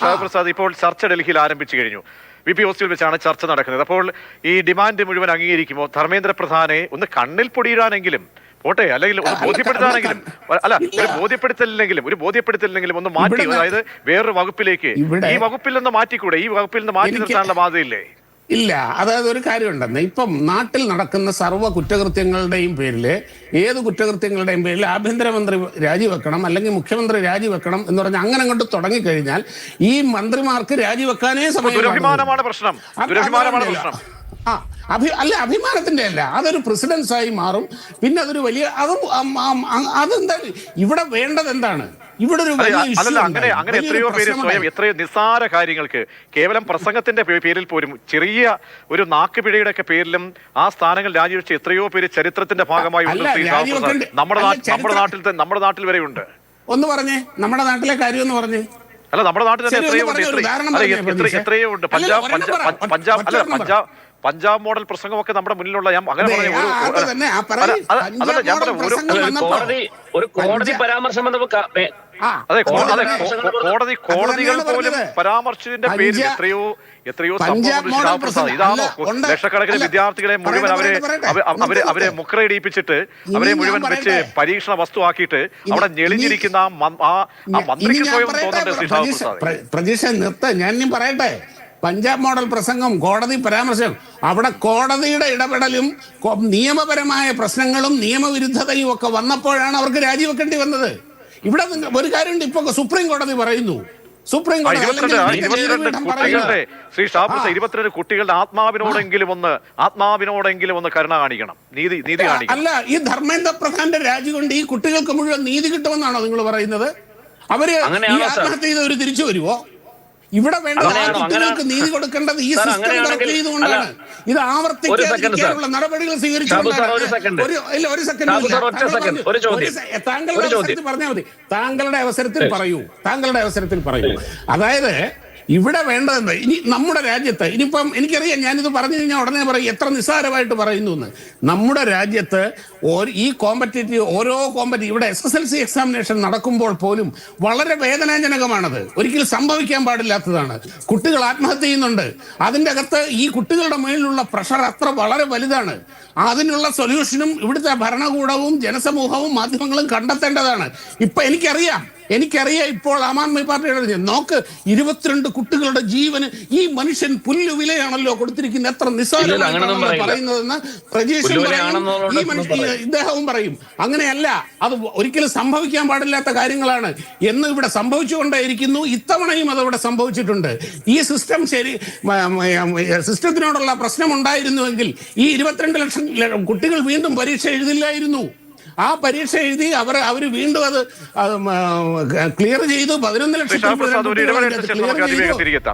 ഷാഹ് പ്രസാദ്, ഇപ്പോൾ ചർച്ച ഡൽഹിയിൽ ആരംഭിച്ചു കഴിഞ്ഞു. VP ഹോസ്റ്റലിൽ വെച്ചാണ് ചർച്ച നടക്കുന്നത്. അപ്പോൾ ഈ ഡിമാൻഡ് മുഴുവൻ അംഗീകരിക്കുമോ? ധർമ്മേന്ദ്ര പ്രധാനെ ഒന്ന് കണ്ണിൽ പൊടിയിടാനെങ്കിലും പോട്ടെ, അല്ലെങ്കിൽ ഒന്ന് ബോധ്യപ്പെടുത്താനെങ്കിലും, അല്ല ഒരു ബോധ്യപ്പെടുത്തില്ലെങ്കിലും ഒന്ന് മാറ്റി, അതായത് വേറൊരു വകുപ്പിലേക്ക് ഈ വകുപ്പിൽ നിന്ന് മാറ്റിക്കൂടെ? ഈ വകുപ്പിൽ നിന്ന് മാറ്റി നിർത്താനുള്ള ബാധ്യതയില്ലേ? ഇല്ല, അതായത് ഒരു കാര്യമുണ്ടെന്ന്, ഇപ്പം നാട്ടിൽ നടക്കുന്ന സർവ്വ കുറ്റകൃത്യങ്ങളുടെയും പേരിൽ, ഏത് കുറ്റകൃത്യങ്ങളുടെയും പേരിൽ ആഭ്യന്തരമന്ത്രി രാജിവെക്കണം അല്ലെങ്കിൽ മുഖ്യമന്ത്രി രാജിവെക്കണം എന്ന് പറഞ്ഞാൽ അങ്ങനെ അങ്ങോട്ട് തുടങ്ങിക്കഴിഞ്ഞാൽ ഈ മന്ത്രിമാർക്ക് രാജിവെക്കാനേ സമയം. ദുരഭിമാനമാണ് പ്രശ്നം. അല്ല, അഭിമാനത്തിന്റെ അല്ല, അതൊരു പ്രസിഡൻസായി മാറും. പിന്നെ അതൊരു വലിയ അതെന്താ ഇവിടെ വേണ്ടത്? എന്താണ് ഇവിടെ ഒരു അങ്ങനെ എത്രയോ പേര് സ്വയം എത്രയോ നിസ്സാര കാര്യങ്ങൾക്ക് കേവലം പ്രസംഗത്തിന്റെ പേരിൽ പോലും, ചെറിയ ഒരു നാക്കുപിഴയുടെ ഒക്കെ പേരിലും ആ സ്ഥാനങ്ങൾ രാജിവെച്ച് എത്രയോ പേര് ചരിത്രത്തിന്റെ ഭാഗമായി നമ്മുടെ നാട്ടിൽ വരെ ഉണ്ട്. ഒന്ന് പറഞ്ഞേ, നമ്മുടെ നാട്ടിലെ കാര്യം ഒന്ന് പറഞ്ഞേ. അല്ല, നമ്മുടെ നാട്ടിൽ തന്നെ എത്രയോ ഉണ്ട്. പഞ്ചാബ് മോഡൽ പ്രസംഗമൊക്കെ നമ്മുടെ മുന്നിലുള്ള, ഞാൻ അങ്ങനെ ഒരു കോടതി പരാമർശം കോടതികൾ പോലും പരാമർശിച്ചതിന്റെ പേരിൽ എത്രയോ സംഭവം. ഇതാണോ ലക്ഷക്കണക്കിന് വിദ്യാർത്ഥികളെ മുഴുവൻ അവരെ മുക്രയിടിപ്പിച്ചിട്ട് അവരെ മുഴുവൻ വെച്ച് പരീക്ഷണ വസ്തു ആക്കിയിട്ട് അവിടെ ഞെളിഞ്ഞിരിക്കുന്ന ആ മന്ത്രിക്ക് സ്വയം തോന്നുന്നുണ്ട്. പ്രതീക്ഷ നിർത്ത, ഞാൻ പറയട്ടെ. പഞ്ചാബ് മോഡൽ പ്രസംഗം, കോടതി പരാമർശം, അവിടെ കോടതിയുടെ ഇടപെടലും നിയമപരമായ പ്രശ്നങ്ങളും നിയമവിരുദ്ധതയും ഒക്കെ വന്നപ്പോഴാണ് അവർക്ക് രാജിവെക്കേണ്ടി വന്നത്. ഇവിടെ ഒരു കാര്യമുണ്ട്, ഇപ്പൊ സുപ്രീം കോടതി പറയുന്നു, ശ്രീ ഷാഹ്, 22 കുട്ടികളുടെ ആത്മാവിനോടെങ്കിലും ഒന്ന് കരുണ കാണിക്കണം, നീതി കാണിക്കണം. അല്ല, ഈ ധർമ്മേന്ദ്ര പ്രധാന്റെ രാജി കൊണ്ട് ഈ കുട്ടികൾക്ക് മുഴുവൻ നീതി കിട്ടുമെന്നാണോ നിങ്ങൾ പറയുന്നത്? അവര് ഈ ആത്മഹത്യ ചെയ്തവര് തിരിച്ചു വരുവോ? ഇവിടെ വേണ്ട കുട്ടികൾക്ക് നീതി കൊടുക്കേണ്ടത് ഈ സിസ്റ്റം വർക്ക് ചെയ്തുകൊണ്ടാണ്. ഇത് ആവർത്തിക്കാതിരിക്കാനുള്ള നടപടികൾ സ്വീകരിച്ചുകൊണ്ടാണ്. ഒരു സെക്കൻഡ്, താങ്കളുടെ അവസരത്തിൽ പറഞ്ഞാൽ മതി. താങ്കളുടെ അവസരത്തിൽ പറയൂ. അതായത് ഇവിടെ വേണ്ടതെന്ന്, ഇനി നമ്മുടെ രാജ്യത്ത്, ഇനിയിപ്പം എനിക്കറിയാം, ഞാനിത് പറഞ്ഞു കഴിഞ്ഞാൽ ഉടനെ പറയും എത്ര നിസ്സാരമായിട്ട് പറയുന്നു എന്ന്. നമ്മുടെ രാജ്യത്ത് ഈ ഓരോ കോമ്പറ്റീവ് ഇവിടെ SSLC എക്സാമിനേഷൻ നടക്കുമ്പോൾ പോലും വളരെ വേദനാജനകമാണത്. ഒരിക്കലും സംഭവിക്കാൻ പാടില്ലാത്തതാണ്. കുട്ടികൾ ആത്മഹത്യ ചെയ്യുന്നുണ്ട്. അതിൻ്റെ അകത്ത് ഈ കുട്ടികളുടെ മേലിലുള്ള പ്രഷർ വളരെ വലുതാണ്. അതിനുള്ള സൊല്യൂഷനും ഇവിടുത്തെ ഭരണകൂടവും ജനസമൂഹവും മാധ്യമങ്ങളും കണ്ടെത്തേണ്ടതാണ്. ഇപ്പൊ എനിക്കറിയാം ഇപ്പോൾ ആം ആദ്മി പാർട്ടിയുടെ നോക്ക്, 22 കുട്ടികളുടെ ജീവന് ഈ മനുഷ്യൻ പുല്ലുവിലയാണല്ലോ കൊടുത്തിരിക്കുന്നത്. എത്ര നിസ്സാരമായിട്ടാണ് പറയുന്നതെന്ന് പ്രജീഷും പറയും, ഈ മനുഷ്യൻ ഇദ്ദേഹവും പറയും. അങ്ങനെയല്ല, അത് ഒരിക്കലും സംഭവിക്കാൻ പാടില്ലാത്ത കാര്യങ്ങളാണ് എന്ന് ഇവിടെ സംഭവിച്ചുകൊണ്ടേയിരിക്കുന്നു. ഇത്തവണയും അതവിടെ സംഭവിച്ചിട്ടുണ്ട്. ഈ സിസ്റ്റത്തിനോടുള്ള പ്രശ്നം ഉണ്ടായിരുന്നുവെങ്കിൽ ഈ 22 ലക്ഷം കുട്ടികൾ വീണ്ടും പരീക്ഷ എഴുതില്ലായിരുന്നു. ആ പരീക്ഷ എഴുതി അവർ വീണ്ടും അത് ക്ലിയർ ചെയ്തു. 11 ലക്ഷം